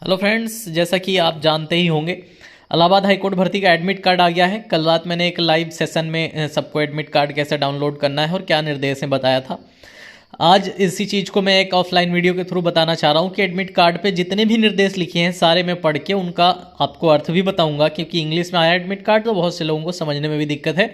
Hello friends, जैसा कि आप जानते ही होंगे इलाहाबाद हाईकोर्ट भर्ती का एडमिट कार्ड आ गया है। कल रात मैंने एक लाइव सेशन में सबको एडमिट कार्ड कैसे डाउनलोड करना है और क्या निर्देश है बताया था। आज इसी चीज़ को मैं एक ऑफलाइन वीडियो के थ्रू बताना चाह रहा हूँ कि एडमिट कार्ड पे जितने भी निर्देश लिखे हैं सारे मैं पढ़ के उनका आपको अर्थ भी बताऊँगा, क्योंकि इंग्लिश में आया एडमिट कार्ड तो बहुत से लोगों को समझने में भी दिक्कत है,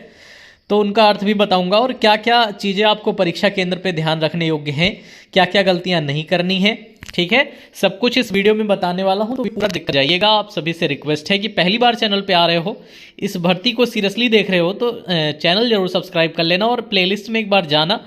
तो उनका अर्थ भी बताऊंगा और क्या क्या चीज़ें आपको परीक्षा केंद्र पे ध्यान रखने योग्य हैं, क्या क्या गलतियां नहीं करनी है। ठीक है, सब कुछ इस वीडियो में बताने वाला हूं, तो पूरा देखते जाइएगा। आप सभी से रिक्वेस्ट है कि पहली बार चैनल पे आ रहे हो, इस भर्ती को सीरियसली देख रहे हो तो चैनल जरूर सब्सक्राइब कर लेना और प्लेलिस्ट में एक बार जाना,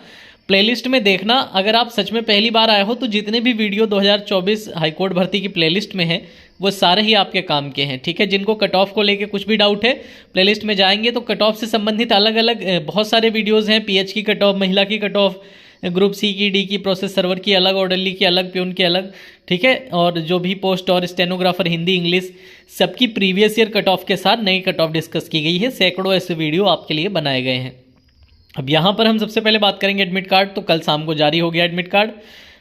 प्लेलिस्ट में देखना। अगर आप सच में पहली बार आए हो तो जितने भी वीडियो 2024 हाईकोर्ट भर्ती की प्लेलिस्ट में हैं वो सारे ही आपके काम के हैं। ठीक है, जिनको कट ऑफ को लेके कुछ भी डाउट है प्लेलिस्ट में जाएंगे तो कट ऑफ से संबंधित अलग अलग बहुत सारे वीडियोस हैं। पीएच की कट ऑफ, महिला की कट ऑफ, ग्रुप सी की, डी की, प्रोसेस सर्वर की अलग, ऑर्डरली की अलग, प्यून की अलग। ठीक है, और जो भी पोस्ट और स्टेनोग्राफर हिंदी इंग्लिश सबकी प्रीवियस ईयर कट ऑफ के साथ नई कट ऑफ डिस्कस की गई है। सैकड़ों ऐसे वीडियो आपके लिए बनाए गए हैं। अब यहाँ पर हम सबसे पहले बात करेंगे एडमिट कार्ड। तो कल शाम को जारी हो गया एडमिट कार्ड।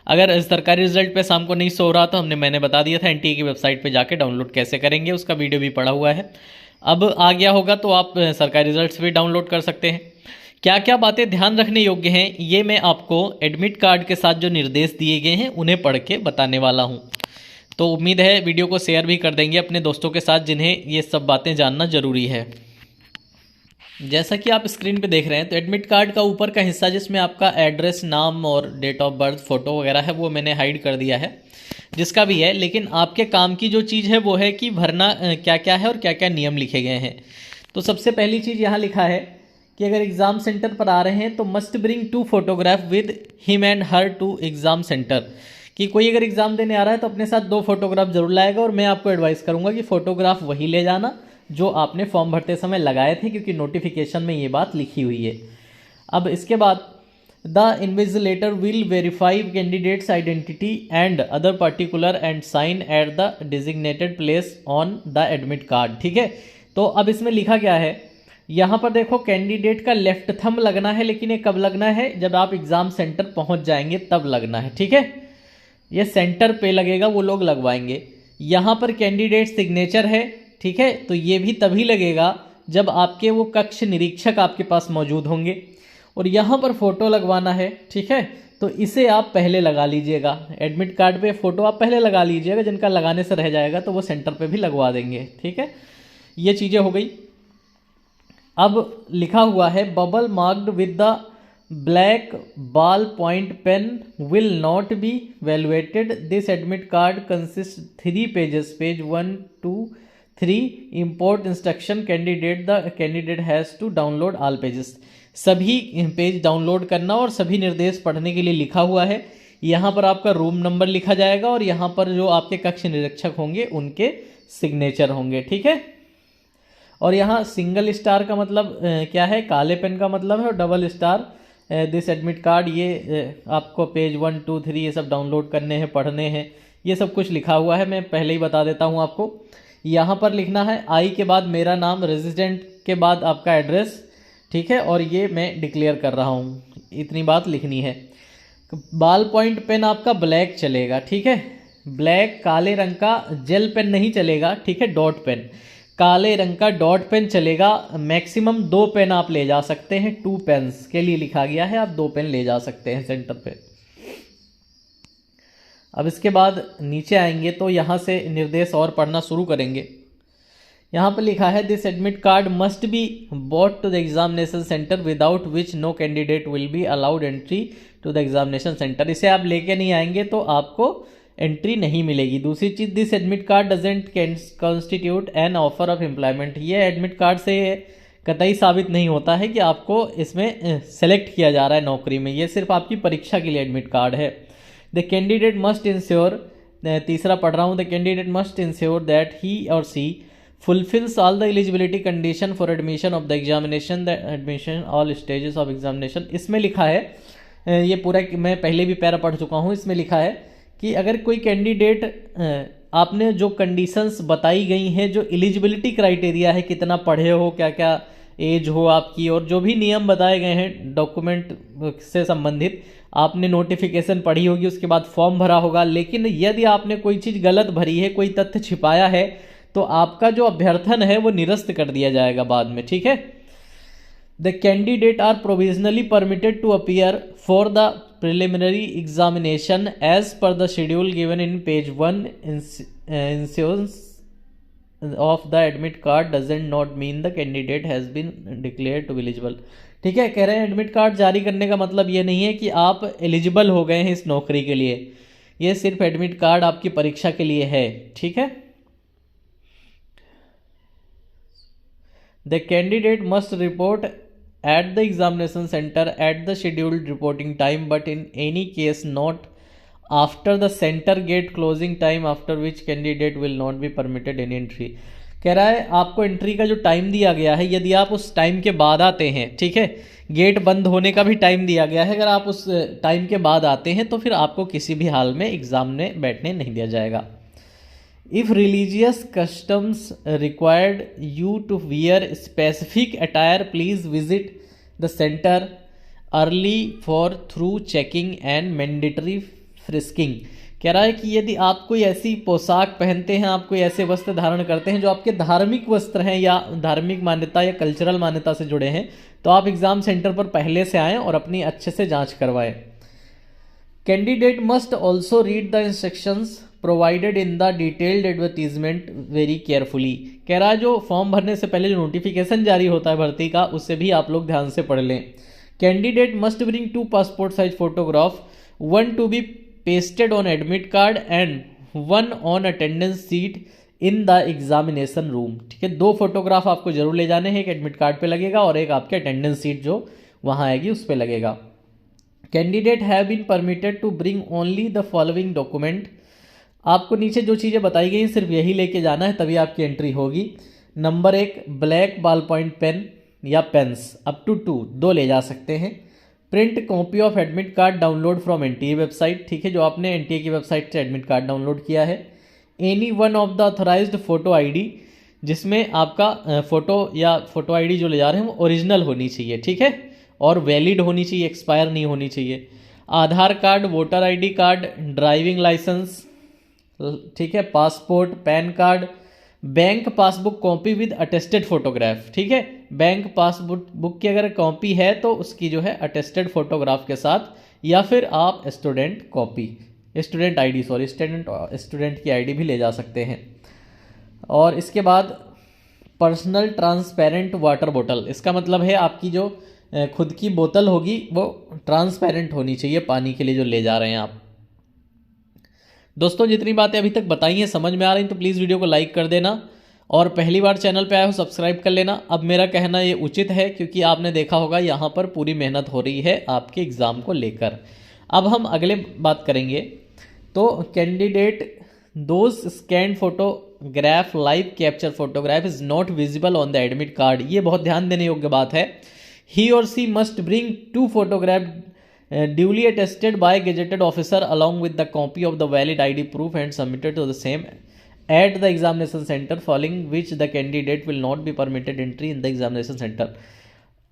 अगर सरकारी रिजल्ट पे शाम को नहीं शो हो रहा तो मैंने बता दिया था एनटीए की वेबसाइट पे जाके डाउनलोड कैसे करेंगे, उसका वीडियो भी पड़ा हुआ है। अब आ गया होगा तो आप सरकारी रिजल्ट्स भी डाउनलोड कर सकते हैं। क्या क्या बातें ध्यान रखने योग्य हैं ये मैं आपको एडमिट कार्ड के साथ जो निर्देश दिए गए हैं उन्हें पढ़ के बताने वाला हूँ। तो उम्मीद है वीडियो को शेयर भी कर देंगे अपने दोस्तों के साथ जिन्हें ये सब बातें जानना जरूरी है। जैसा कि आप स्क्रीन पे देख रहे हैं तो एडमिट कार्ड का ऊपर का हिस्सा जिसमें आपका एड्रेस, नाम और डेट ऑफ बर्थ, फोटो वगैरह है वो मैंने हाइड कर दिया है, जिसका भी है। लेकिन आपके काम की जो चीज़ है वो है कि भरना क्या क्या है और क्या क्या नियम लिखे गए हैं। तो सबसे पहली चीज़ यहाँ लिखा है कि अगर एग्ज़ाम सेंटर पर आ रहे हैं तो must bring 2 photograph with him and her to exam centre. कि कोई अगर एग्ज़ाम देने आ रहा है तो अपने साथ 2 फोटोग्राफ जरूर लाएगा, और मैं आपको एडवाइस करूँगा कि फ़ोटोग्राफ वही ले जाना जो आपने फॉर्म भरते समय लगाए थे, क्योंकि नोटिफिकेशन में ये बात लिखी हुई है। अब इसके बाद the invigilator will verify candidates identity and other particular and sign at the designated place on the admit card. ठीक है, तो अब इसमें लिखा क्या है, यहाँ पर देखो कैंडिडेट का लेफ्ट थंब लगना है, लेकिन ये कब लगना है, जब आप एग्ज़ाम सेंटर पहुँच जाएंगे तब लगना है। ठीक है, ये सेंटर पे लगेगा, वो लोग लगवाएंगे। यहाँ पर कैंडिडेट सिग्नेचर है, ठीक है, तो ये भी तभी लगेगा जब आपके वो कक्ष निरीक्षक आपके पास मौजूद होंगे। और यहाँ पर फ़ोटो लगवाना है, ठीक है, तो इसे आप पहले लगा लीजिएगा। एडमिट कार्ड पे फ़ोटो आप पहले लगा लीजिएगा, जिनका लगाने से रह जाएगा तो वो सेंटर पे भी लगवा देंगे। ठीक है, ये चीज़ें हो गई। अब लिखा हुआ है bubble marked with the black ball point pen will not be valuated. This admit card consist 3 pages, page 1 to 3 import instruction candidate has to download all pages. सभी पेज डाउनलोड करना और सभी निर्देश पढ़ने के लिए लिखा हुआ है। यहाँ पर आपका रूम नंबर लिखा जाएगा और यहाँ पर जो आपके कक्ष निरीक्षक होंगे उनके सिग्नेचर होंगे। ठीक है, और यहाँ सिंगल स्टार का मतलब क्या है, काले पेन का मतलब है, और double star this admit card, ये आपको पेज 1 2 3 ये सब डाउनलोड करने हैं, पढ़ने हैं, ये सब कुछ लिखा हुआ है। मैं पहले ही बता देता हूँ आपको। यहाँ पर लिखना है आई के बाद मेरा नाम, रेजिडेंट के बाद आपका एड्रेस। ठीक है, और ये मैं डिक्लेयर कर रहा हूँ, इतनी बात लिखनी है। बॉल पॉइंट पेन आपका ब्लैक चलेगा। ठीक है, ब्लैक, काले रंग का जेल पेन नहीं चलेगा। ठीक है, डॉट पेन, काले रंग का डॉट पेन चलेगा। मैक्सिमम 2 पेन आप ले जा सकते हैं, 2 पेन्स के लिए लिखा गया है, आप 2 पेन ले जा सकते हैं सेंटर पे। अब इसके बाद नीचे आएंगे तो यहाँ से निर्देश और पढ़ना शुरू करेंगे। यहाँ पर लिखा है this admit card must be bought to the examination centre without which no candidate will be allowed entry to the examination centre. इसे आप लेके नहीं आएंगे तो आपको एंट्री नहीं मिलेगी। दूसरी चीज़, this admit card doesn't constitute an offer of employment. ये एडमिट कार्ड से कतई साबित नहीं होता है कि आपको इसमें सेलेक्ट किया जा रहा है नौकरी में, ये सिर्फ आपकी परीक्षा के लिए एडमिट कार्ड है। द कैंडिडेट मस्ट इंश्योर, तीसरा पढ़ रहा हूँ, the candidate must ensure that he or she fulfills all the eligibility condition for admission of the examination, the admission all stages of examination. इसमें लिखा है, ये पूरा मैं पहले भी पैरा पढ़ चुका हूँ, इसमें लिखा है कि अगर कोई कैंडिडेट, आपने जो कंडीशंस बताई गई हैं, जो एलिजिबिलिटी क्राइटेरिया है, कितना पढ़े हो, क्या क्या एज हो आपकी, और जो भी नियम बताए गए हैं डॉक्यूमेंट से संबंधित, आपने नोटिफिकेशन पढ़ी होगी, उसके बाद फॉर्म भरा होगा। लेकिन यदि आपने कोई चीज़ गलत भरी है, कोई तथ्य छिपाया है, तो आपका जो अभ्यर्थन है वो निरस्त कर दिया जाएगा बाद में, ठीक है। The candidate are provisionally permitted to appear for the preliminary examination as per the schedule given in page 1 insurance of the admit card doesn't not mean the candidate has been declare to eligible. ठीक है, कह रहे हैं admit card जारी करने का मतलब ये नहीं है कि आप एलिजिबल हो गए हैं इस नौकरी के लिए, ये सिर्फ एडमिट कार्ड आपकी परीक्षा के लिए है, ठीक है। The candidate must report at the examination center at the scheduled reporting time, but in any case not after the center gate closing time, after which candidate will not be permitted any entry। कह रहा है आपको entry का जो time दिया गया है, यदि आप उस टाइम के बाद आते हैं, ठीक है, गेट बंद होने का भी टाइम दिया गया है, अगर आप उस टाइम के बाद आते हैं तो फिर आपको किसी भी हाल में एग्ज़ाम में बैठने नहीं दिया जाएगा। If religious customs required you to wear specific attire, please visit the center early for through checking and mandatory frisking। कह रहा है कि यदि आप कोई ऐसी पोशाक पहनते हैं, आप कोई ऐसे वस्त्र धारण करते हैं जो आपके धार्मिक वस्त्र हैं या धार्मिक मान्यता या कल्चरल मान्यता से जुड़े हैं, तो आप एग्ज़ाम सेंटर पर पहले से आएँ और अपनी अच्छे से जाँच करवाएँ। Candidate must also read the instructions provided in the detailed advertisement very carefully. कह रहा है जो फॉर्म भरने से पहले जो नोटिफिकेशन जारी होता है भर्ती का, उससे भी आप लोग ध्यान से पढ़ लें। Candidate must bring 2 passport size photograph, 1 to be pasted on admit card and 1 on attendance sheet in the examination room. ठीक है, 2 फोटोग्राफ आपको जरूर ले जाने हैं, एक एडमिट कार्ड पे लगेगा और एक आपके अटेंडेंस सीट जो वहाँ आएगी उस पर लगेगा। Candidate have been permitted to bring only the following document. आपको नीचे जो चीज़ें बताई गई सिर्फ यही लेके जाना है, तभी आपकी एंट्री होगी। Number 1 black ball point pen या पेन्स अप टू 2 ले जा सकते हैं। Print copy of admit card download from NTA website, ठीक है, जो आपने एनटीए की वेबसाइट से एडमिट कार्ड डाउनलोड किया है। Any one of the authorised photo ID, जिसमें आपका फोटो या फोटो आईडी जो ले जा रहे हैं वो ओरिजिनल होनी चाहिए, ठीक है, और वैलिड होनी चाहिए, एक्सपायर नहीं होनी चाहिए। Aadhaar card, voter ID card, driving licence, ठीक है, passport, PAN card, bank passbook copy with attested photograph. ठीक है, बैंक पासबुक की अगर कॉपी है तो उसकी जो है अटेस्टेड फोटोग्राफ के साथ, या फिर आप स्टूडेंट की आईडी भी ले जा सकते हैं। और इसके बाद पर्सनल ट्रांसपेरेंट वाटर बोतल, इसका मतलब है आपकी जो खुद की बोतल होगी वो ट्रांसपेरेंट होनी चाहिए पानी के लिए जो ले जा रहे हैं आप। दोस्तों जितनी बातें अभी तक बताई हैं समझ में आ रही तो प्लीज़ वीडियो को लाइक कर देना, और पहली बार चैनल पे आए हो सब्सक्राइब कर लेना। अब मेरा कहना ये उचित है क्योंकि आपने देखा होगा यहाँ पर पूरी मेहनत हो रही है आपके एग्ज़ाम को लेकर। अब हम अगले बात करेंगे तो candidate those scan photograph live capture photograph is not visible on the admit card. ये बहुत ध्यान देने योग्य बात है। He or she must bring 2 फोटोग्राफ duly attested by gazetted officer along with the copy of the valid ID proof and submitted to the same at the examination center, following which the candidate will not be permitted entry in the examination center।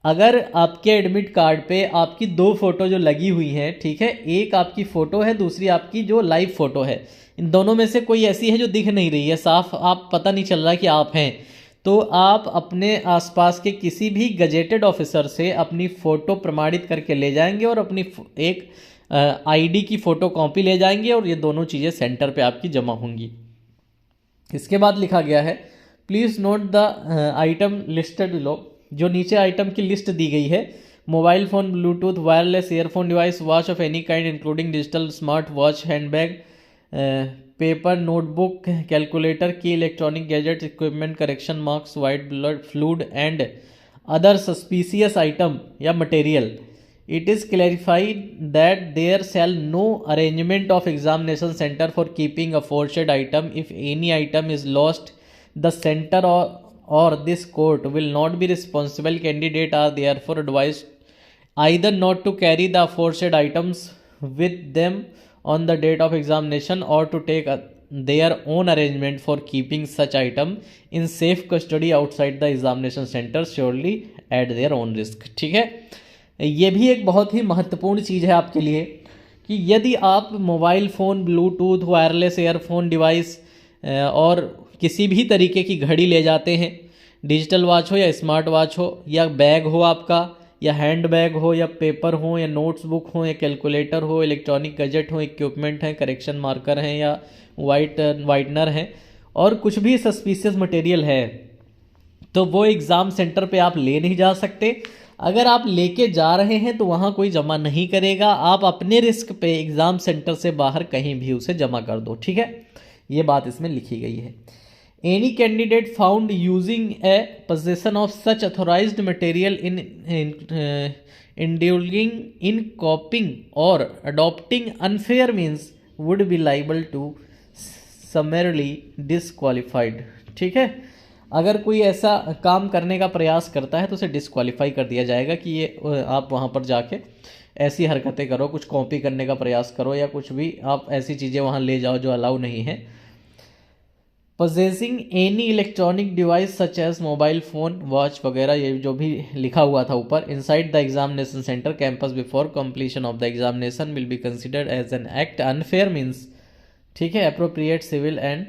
अगर आपके admit card पे आपकी 2 photo जो लगी हुई हैं, ठीक है, एक आपकी फ़ोटो है, दूसरी आपकी जो लाइव फ़ोटो है, इन दोनों में से कोई ऐसी है जो दिख नहीं रही है, साफ आप पता नहीं चल रहा कि आप हैं, तो आप अपने आसपास के किसी भी गजेटेड ऑफिसर से अपनी फ़ोटो प्रमाणित करके ले जाएंगे और अपनी एक आईडी की फ़ोटो कॉपी ले जाएंगे और ये दोनों चीज़ें सेंटर पे आपकी जमा होंगी। इसके बाद लिखा गया है please note the item listed below. जो नीचे आइटम की लिस्ट दी गई है, mobile phone, Bluetooth, wireless earphone device, watch of any kind including digital smart watch, handbag, paper, notebook, calculator, की electronic gadget, equipment, correction marks, white blood fluid and other suspicious item या material. It is clarified that there shall no arrangement of examination centre for keeping aforesaid item. If any item is lost the centre or this court will not be responsible. Candidate are therefore advised either not to carry the aforesaid items with them on the date of examination or to take their own arrangement for keeping such item in safe custody outside the examination center surely at their own risk। ठीक है, ये भी एक बहुत ही महत्वपूर्ण चीज़ है आपके लिए कि यदि आप mobile phone, Bluetooth, wireless earphone device और किसी भी तरीके की घड़ी ले जाते हैं, डिजिटल वॉच हो या स्मार्ट वॉच हो या बैग हो आपका, या हैंड बैग हो या पेपर हो या नोट्स बुक हो या कैलकुलेटर हो, इलेक्ट्रॉनिक गैजेट हो, इक्विपमेंट हैं, करेक्शन मार्कर हैं या वाइटनर हैं, और कुछ भी सस्पिशियस मटेरियल है, तो वो एग्ज़ाम सेंटर पे आप ले नहीं जा सकते। अगर आप लेके जा रहे हैं तो वहाँ कोई जमा नहीं करेगा, आप अपने रिस्क पे एग्ज़ाम सेंटर से बाहर कहीं भी उसे जमा कर दो। ठीक है, ये बात इसमें लिखी गई है। Any candidate found using a possession of such authorised material in indulging in copying or adopting unfair means would be liable to summarily disqualified. ठीक है, अगर कोई ऐसा काम करने का प्रयास करता है तो उसे डिसक्वालीफाई कर दिया जाएगा कि ये आप वहाँ पर जाके ऐसी हरकतें करो, कुछ कॉपी करने का प्रयास करो या कुछ भी आप ऐसी चीज़ें वहाँ ले जाओ जो अलाउ नहीं है। Possessing any electronic device such as mobile phone, watch वगैरह, ये जो भी लिखा हुआ था ऊपर, inside the examination centre campus before completion of the examination will be considered as an act unfair means. ठीक है, अप्रोप्रिएट सिविल एंड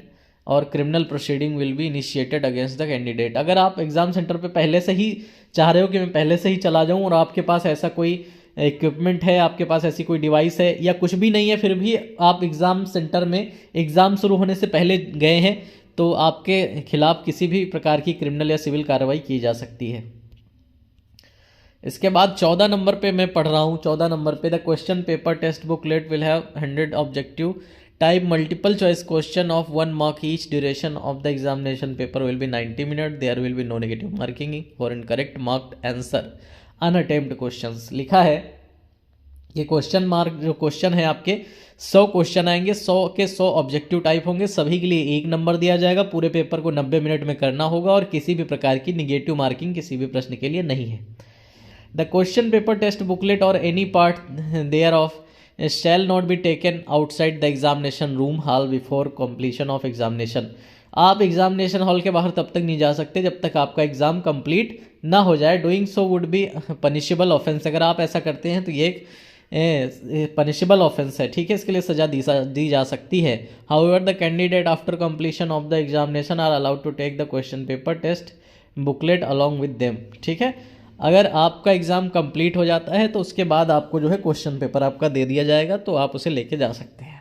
और criminal proceeding will be initiated against the candidate. अगर आप एग्ज़ाम सेंटर पे पहले से ही चाह रहे हो कि मैं पहले से ही चला जाऊं और आपके पास ऐसा कोई इक्विपमेंट है, आपके पास ऐसी कोई डिवाइस है या कुछ भी नहीं है, फिर भी आप एग्ज़ाम सेंटर में एग्ज़ाम शुरू होने से पहले गए हैं, तो आपके खिलाफ किसी भी प्रकार की क्रिमिनल या सिविल कार्रवाई की जा सकती है। इसके बाद 14 नंबर पे मैं पढ़ रहा हूँ। 14 नंबर पे the question paper text booklet will have 100 objective type multiple choice question of 1 mark each। Duration of the examination paper will be 90 minutes। There will be no negative marking for incorrect marked answer unattempted questions. लिखा है ये question mark जो question है आपके 100 question आएंगे, 100 के 100 objective type होंगे, सभी के लिए 1 नंबर दिया जाएगा। पूरे पेपर को 90 मिनट में करना होगा और किसी भी प्रकार की निगेटिव मार्किंग किसी भी प्रश्न के लिए नहीं है। The question paper text booklet or any part thereof shall not be taken outside the examination room hall before completion of examination। आप एग्जामिनेशन हॉल के बाहर तब तक नहीं जा सकते जब तक आपका एग्जाम कंप्लीट ना हो जाए। Doing so would be punishable offence. अगर आप ऐसा करते हैं तो ये एक पनिशेबल ऑफेंस है। ठीक है, इसके लिए सजा दी जा सकती है। However the candidate after completion of the examination are allowed to take the question paper test booklet along with them. ठीक है, अगर आपका एग्ज़ाम कंप्लीट हो जाता है तो उसके बाद आपको जो है क्वेश्चन पेपर आपका दे दिया जाएगा, तो आप उसे लेके जा सकते हैं।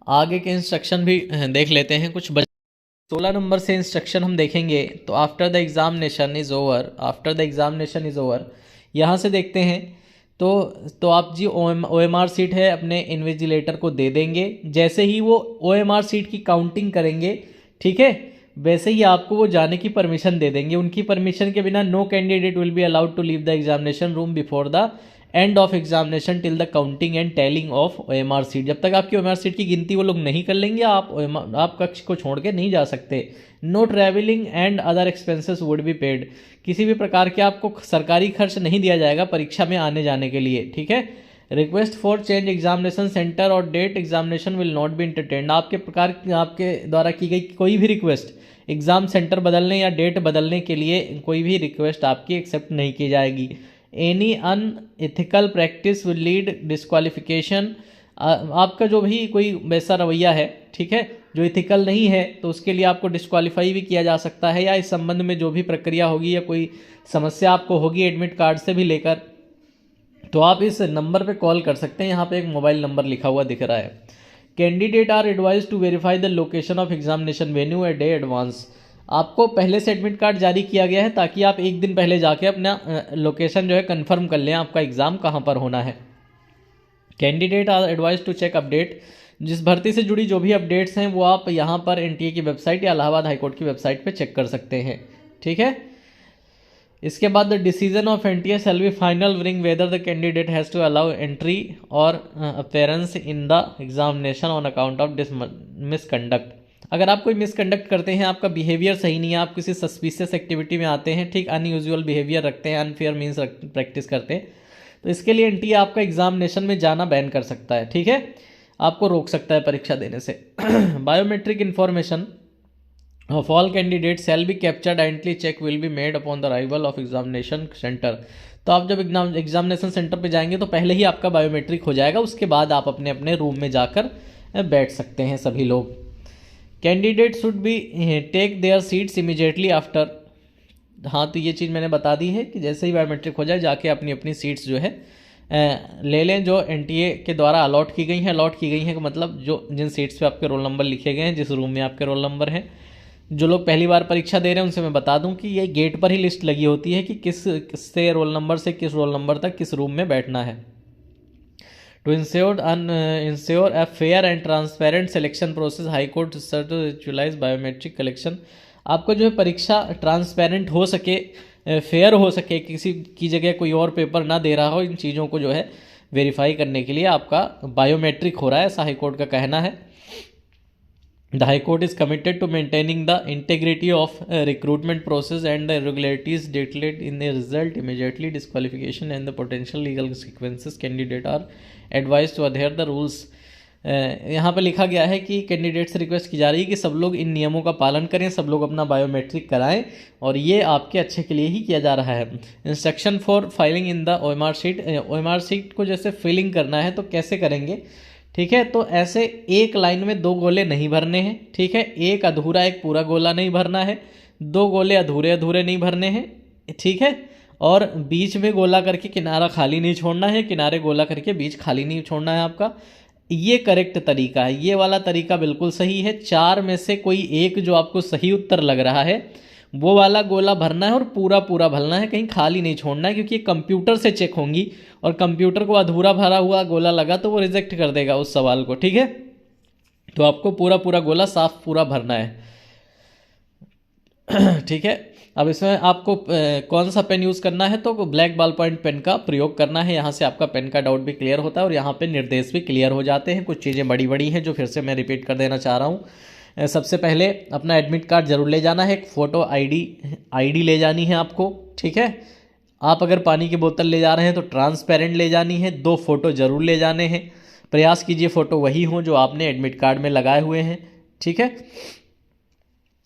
आगे के इंस्ट्रक्शन भी देख लेते हैं कुछ। 16 नंबर से इंस्ट्रक्शन हम देखेंगे। तो after the examination is over, after the examination is over यहाँ से देखते हैं तो आप जी OMR सीट है अपने इन्विजिलेटर को दे देंगे। जैसे ही वो OMR सीट की काउंटिंग करेंगे, ठीक है, वैसे ही आपको वो जाने की परमिशन दे देंगे। उनकी परमिशन के बिना no candidate will be allowed to leave the examination room before the end of examination till the counting and tallying of OMR sheet. जब तक आपकी OMR सीट की गिनती वो लोग नहीं कर लेंगे, आप कक्ष को छोड़ के नहीं जा सकते। Know travelling and other expenses would be paid. किसी भी प्रकार के आपको सरकारी खर्च नहीं दिया जाएगा परीक्षा में आने जाने के लिए। ठीक है, request for change examination centre or date examination will not be entertained. आपके द्वारा की गई कोई भी रिक्वेस्ट एग्ज़ाम सेंटर बदलने या डेट बदलने के लिए कोई भी रिक्वेस्ट आपकी एक्सेप्ट नहीं की जाएगी। Any unethical practice will lead disqualification. आपका जो भी कोई वैसा रवैया है, ठीक है, जो इथिकल नहीं है, तो उसके लिए आपको डिस्क्वालीफाई भी किया जा सकता है, या इस संबंध में जो भी प्रक्रिया होगी या कोई समस्या आपको होगी एडमिट कार्ड से भी लेकर, तो आप इस नंबर पे कॉल कर सकते हैं। यहाँ पे एक मोबाइल नंबर लिखा हुआ दिख रहा है। Candidate are advise to verify the location of examination venue a day advance. आपको पहले से एडमिट कार्ड जारी किया गया है ताकि आप एक दिन पहले जाके अपना लोकेशन जो है कंफर्म कर लें आपका एग्ज़ाम कहाँ पर होना है। Candidate are advise to check update. जिस भर्ती से जुड़ी जो भी अपडेट्स हैं वो आप यहाँ पर NTA की वेबसाइट या इलाहाबाद हाईकोर्ट की वेबसाइट पे चेक कर सकते हैं। ठीक है, इसके बाद the decision of NTA shall be final being whether the candidate has to allow entry or appearance in the examination on account of misconduct. अगर आप कोई मिसकंडक्ट करते हैं, आपका बिहेवियर सही नहीं है, आप किसी सस्पिशियस एक्टिविटी में आते हैं, ठीक, अनयूजुअल बिहेवियर रखते हैं, अनफेयर मीन्स प्रैक्टिस करते हैं, तो इसके लिए NTA आपका एग्जामिनेशन में जाना बैन कर सकता है। ठीक है, आपको रोक सकता है परीक्षा देने से। Biometric information of all candidates shall be captured and check will be made upon the arrival of examination center। तो आप जब एग्जामिनेशन सेंटर पे जाएंगे तो पहले ही आपका बायोमेट्रिक हो जाएगा, उसके बाद आप अपने अपने रूम में जाकर बैठ सकते हैं सभी लोग। Candidate should be take their seats immediately after. हाँ, तो ये चीज़ मैंने बता दी है कि जैसे ही बायोमेट्रिक हो जाए जाके अपनी अपनी सीट्स जो है ले लें, जो एनटीए के द्वारा अलॉट की गई हैं। अलॉट की गई हैं का मतलब जो जिन सीट्स पे आपके रोल नंबर लिखे गए हैं, जिस रूम में आपके रोल नंबर हैं। जो लोग पहली बार परीक्षा दे रहे हैं उनसे मैं बता दूं कि ये गेट पर ही लिस्ट लगी होती है कि किस से रोल नंबर से किस रोल नंबर तक किस रूम में बैठना है। To ensure a fair and transparent selection process high court utilize biometric collection. आपको जो है परीक्षा ट्रांसपेरेंट हो सके, फेयर हो सके, किसी की जगह कोई और पेपर ना दे रहा हो, इन चीज़ों को जो है वेरीफाई करने के लिए आपका बायोमेट्रिक हो रहा है, ऐसा हाई कोर्ट का कहना है। The High Court is committed to maintaining the integrity of recruitment process and the irregularities detailed in the result, immediately disqualification and the potential legal consequences. Candidate are advised to adhere the rules। यहाँ पे लिखा गया है कि candidate से request की जा रही है कि सब लोग इन नियमों का पालन करें, सब लोग अपना बायोमेट्रिक कराएं और ये आपके अच्छे के लिए ही किया जा रहा है। Instruction for filing in the OMR sheet. OMR sheet को जैसे फिलिंग करना है तो कैसे करेंगे, ठीक है। तो ऐसे एक लाइन में 2 गोले नहीं भरने हैं, ठीक है। एक अधूरा एक पूरा गोला नहीं भरना है, 2 गोले अधूरे अधूरे नहीं भरने हैं, ठीक है। और बीच में गोला करके किनारा खाली नहीं छोड़ना है, किनारे गोला करके बीच खाली नहीं छोड़ना है आपका। ये करेक्ट तरीका है, ये वाला तरीका बिल्कुल सही है। 4 में से कोई एक जो आपको सही उत्तर लग रहा है वो वाला गोला भरना है और पूरा पूरा भरना है, कहीं खाली नहीं छोड़ना है, क्योंकि कंप्यूटर से चेक होंगी और कंप्यूटर को अधूरा भरा हुआ गोला लगा तो वो रिजेक्ट कर देगा उस सवाल को, ठीक है। तो आपको पूरा पूरा गोला साफ पूरा भरना है, ठीक है। अब इसमें आपको कौन सा पेन यूज़ करना है, तो ब्लैक बॉल पॉइंट पेन का प्रयोग करना है। यहाँ से आपका पेन का डाउट भी क्लियर होता है और यहाँ पे निर्देश भी क्लियर हो जाते हैं। कुछ चीज़ें बड़ी बड़ी हैं जो फिर से मैं रिपीट कर देना चाह रहा हूँ। सबसे पहले अपना एडमिट कार्ड जरूर ले जाना है, एक फ़ोटो आईडी ले जानी है आपको, ठीक है। आप अगर पानी की बोतल ले जा रहे हैं तो ट्रांसपेरेंट ले जानी है, 2 फोटो जरूर ले जाने हैं। प्रयास कीजिए फ़ोटो वही हो जो आपने एडमिट कार्ड में लगाए हुए हैं, ठीक है।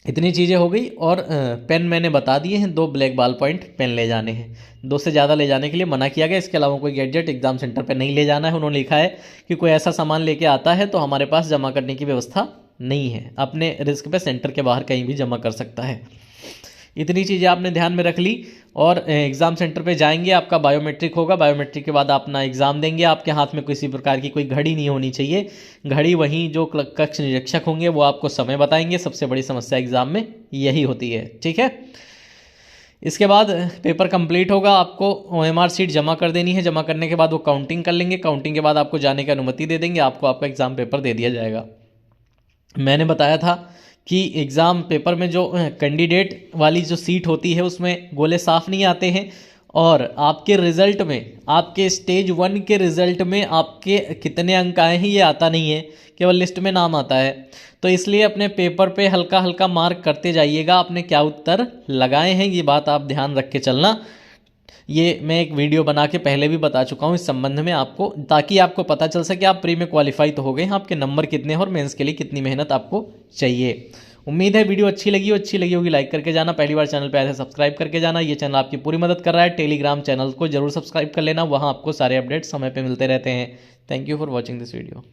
इतनी चीज़ें हो गई। और पेन मैंने बता दिए हैं, 2 ब्लैक बॉल पॉइंट पेन ले जाने हैं, 2 से ज़्यादा ले जाने के लिए मना किया गया। इसके अलावा कोई गैजेट एग्जाम सेंटर पे नहीं ले जाना है। उन्होंने लिखा है कि कोई ऐसा सामान लेके आता है तो हमारे पास जमा करने की व्यवस्था नहीं है, अपने रिस्क पे सेंटर के बाहर कहीं भी जमा कर सकता है। इतनी चीज़ें आपने ध्यान में रख ली और एग्ज़ाम सेंटर पे जाएंगे, आपका बायोमेट्रिक होगा। बायोमेट्रिक के बाद अपना एग्ज़ाम देंगे। आपके हाथ में किसी प्रकार की कोई घड़ी नहीं होनी चाहिए। घड़ी वहीं जो कक्ष निरीक्षक होंगे वो आपको समय बताएंगे। सबसे बड़ी समस्या एग्ज़ाम में यही होती है, ठीक है। इसके बाद पेपर कंप्लीट होगा, आपको OMR शीट जमा कर देनी है। जमा करने के बाद वो काउंटिंग कर लेंगे। काउंटिंग के बाद आपको जाने की अनुमति दे देंगे, आपको आपका एग्ज़ाम पेपर दे दिया जाएगा। मैंने बताया था कि एग्ज़ाम पेपर में जो कैंडिडेट वाली जो सीट होती है उसमें गोले साफ नहीं आते हैं और आपके रिज़ल्ट में, आपके स्टेज 1 के रिज़ल्ट में आपके कितने अंक आए हैं ये आता नहीं है, केवल लिस्ट में नाम आता है। तो इसलिए अपने पेपर पे हल्का हल्का मार्क करते जाइएगा आपने क्या उत्तर लगाए हैं, ये बात आप ध्यान रख के चलना। ये मैं एक वीडियो बना के पहले भी बता चुका हूँ इस संबंध में आपको, ताकि आपको पता चल सके आप प्री में क्वालिफाई तो हो गए हैं, आपके नंबर कितने हैं और मेंस के लिए कितनी मेहनत आपको चाहिए। उम्मीद है वीडियो अच्छी लगी होगी लाइक करके जाना। पहली बार चैनल पे आए थे सब्सक्राइब करके जाना, ये चैनल आपकी पूरी मदद कर रहा है। टेलीग्राम चैनल को जरूर सब्सक्राइब कर लेना, वहाँ आपको सारे अपडेट्स समय पर मिलते रहते हैं। Thank you for watching this video.